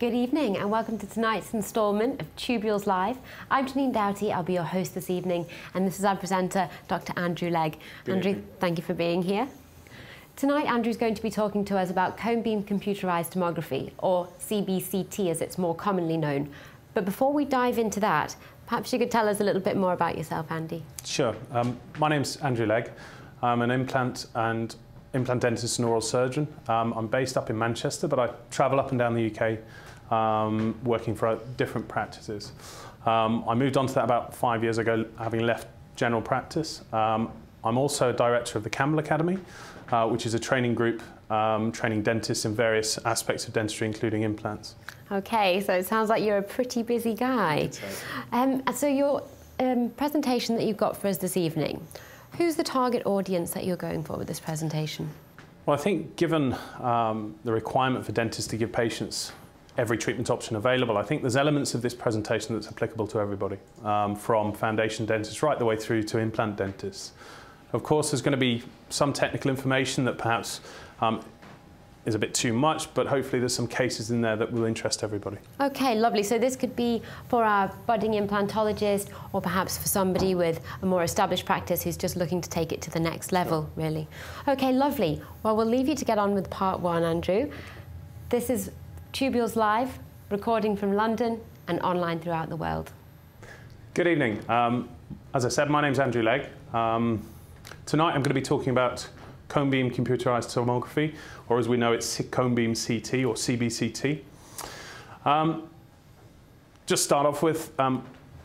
Good evening and welcome to tonight's instalment of Tubules Live. I'm Janine Doughty, I'll be your host this evening, and this is our presenter, Dr. Andrew Legg. Andrew, thank you for being here. Tonight, Andrew's going to be talking to us about cone beam computerized tomography, or CBCT as it's more commonly known. But before we dive into that, perhaps you could tell us a little bit more about yourself, Andy. Sure. My name's Andrew Legg. I'm an implant dentist and oral surgeon. I'm based up in Manchester, but I travel up and down the UK working for different practices. I moved on to that about 5 years ago, having left general practice. I'm also a director of the Campbell Academy, which is a training group training dentists in various aspects of dentistry, including implants. Okay, so it sounds like you're a pretty busy guy. So your presentation that you've got for us this evening, who's the target audience that you're going for with this presentation? Well, I think given the requirement for dentists to give patients every treatment option available, I think there's elements of this presentation that's applicable to everybody, from foundation dentists right the way through to implant dentists. Of course, there's going to be some technical information that perhaps is a bit too much, but hopefully there's some cases in there that will interest everybody. Okay, lovely. So this could be for our budding implantologist, or perhaps for somebody with a more established practice who's just looking to take it to the next level, really. Okay, lovely. Well, we'll leave you to get on with part one, Andrew. This is Tubules Live, recording from London and online throughout the world. Good evening. As I said, my name's Andrew Legg. Tonight I'm going to be talking about cone beam computerized tomography, or as we know it's cone beam CT or CBCT. Just start off with,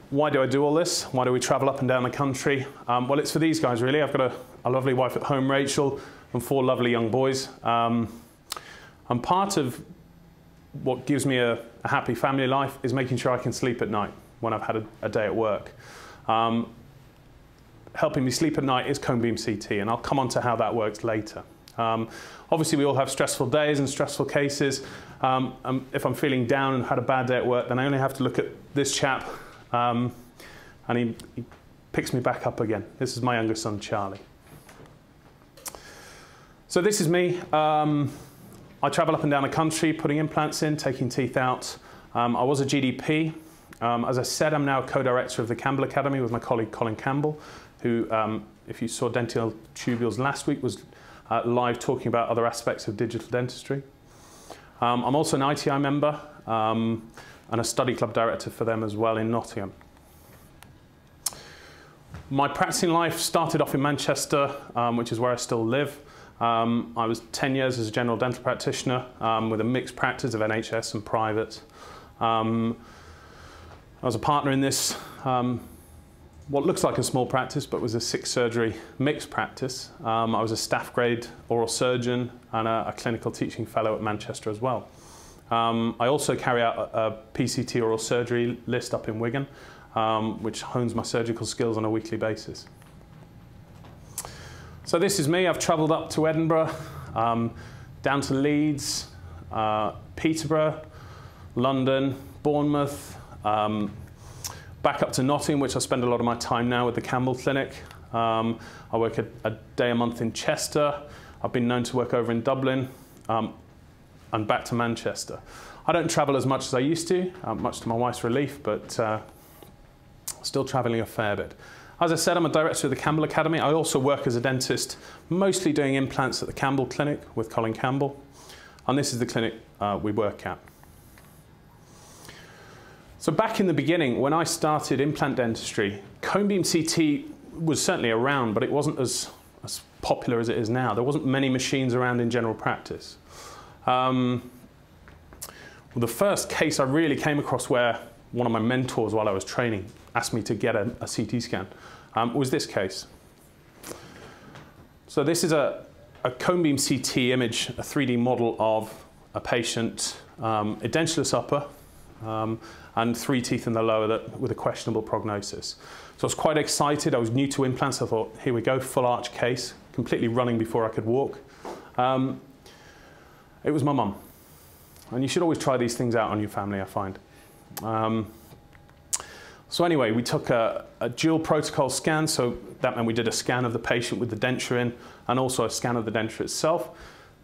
why do I do all this? Why do we travel up and down the country? Well, it's for these guys really. I've got a lovely wife at home, Rachel, and 4 lovely young boys. I'm part of what gives me a happy family life is making sure I can sleep at night when I've had a day at work. Helping me sleep at night is cone beam CT, and I'll come on to how that works later. Obviously, we all have stressful days and stressful cases. If I'm feeling down and had a bad day at work, then I only have to look at this chap, and he picks me back up again. This is my younger son, Charlie. So this is me. I travel up and down the country, putting implants in, taking teeth out. I was a GDP. As I said, I'm now a co-director of the Campbell Academy with my colleague Colin Campbell, who, if you saw Dental Tubules last week, was live talking about other aspects of digital dentistry. I'm also an ITI member and a study club director for them as well in Nottingham. My practicing life started off in Manchester, which is where I still live. I was 10 years as a general dental practitioner with a mixed practice of NHS and private. I was a partner in this, what looks like a small practice, but was a 6-surgery mixed practice. I was a staff grade oral surgeon and a clinical teaching fellow at Manchester as well. I also carry out a PCT oral surgery list up in Wigan, which hones my surgical skills on a weekly basis. So this is me. I've travelled up to Edinburgh, down to Leeds, Peterborough, London, Bournemouth, back up to Nottingham, which I spend a lot of my time now with the Campbell Clinic. I work a day a month in Chester. I've been known to work over in Dublin, and back to Manchester. I don't travel as much as I used to, much to my wife's relief, but still travelling a fair bit. As I said, I'm a director of the Campbell Academy. I also work as a dentist, mostly doing implants at the Campbell Clinic with Colin Campbell. And this is the clinic we work at. So back in the beginning, when I started implant dentistry, cone beam CT was certainly around, but it wasn't as popular as it is now. There wasn't many machines around in general practice. Well, the first case I really came across where one of my mentors while I was training asked me to get a CT scan was this case. So this is a cone beam CT image, a 3D model of a patient, edentulous upper, and 3 teeth in the lower with a questionable prognosis. So I was quite excited. I was new to implants. I thought, here we go, full arch case, completely running before I could walk. It was my mum. And you should always try these things out on your family, I find. So anyway, we took a dual protocol scan. So that meant we did a scan of the patient with the denture in and also a scan of the denture itself.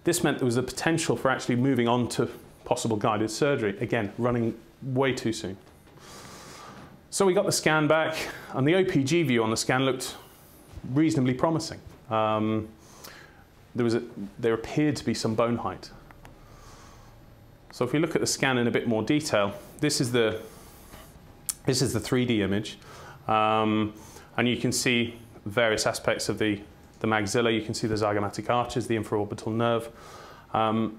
This meant there was a potential for actually moving on to possible guided surgery. Again, running way too soon. So we got the scan back, and the OPG view on the scan looked reasonably promising. There appeared to be some bone height. So if we look at the scan in a bit more detail, this is the 3D image, and you can see various aspects of the maxilla. You can see the zygomatic arches, the infraorbital nerve. Let's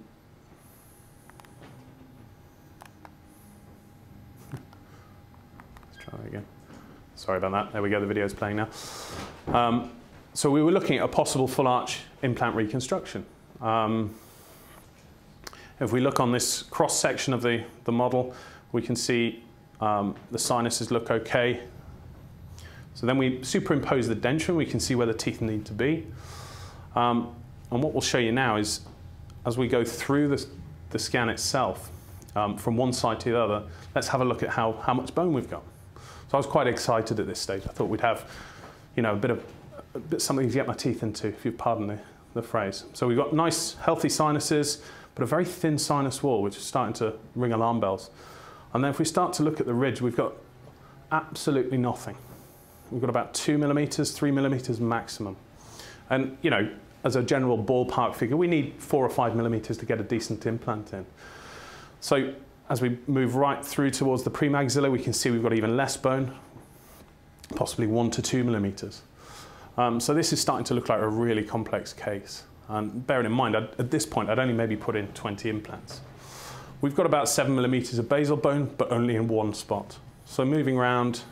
try that again. Sorry about that. There we go. The video's playing now. So we were looking at a possible full arch implant reconstruction. If we look on this cross section of the model, we can see the sinuses look okay. So then we superimpose the denture, and we can see where the teeth need to be. And what we'll show you now is, as we go through the scan itself, from one side to the other, let's have a look at how much bone we've got. So I was quite excited at this stage. I thought we'd have, a bit something to get my teeth into, if you pardon the phrase. So we've got nice, healthy sinuses, but a very thin sinus wall, which is starting to ring alarm bells. And then if we start to look at the ridge, we've got absolutely nothing. We've got about 2 millimeters, 3 millimeters maximum. And, as a general ballpark figure, we need 4 or 5 millimeters to get a decent implant in. So as we move right through towards the premaxilla, we can see we've got even less bone, possibly 1 to 2 millimeters. So this is starting to look like a really complex case. And bearing in mind, at this point, I'd only maybe put in 20 implants. We've got about 7 millimeters of basal bone, but only in one spot. So moving around,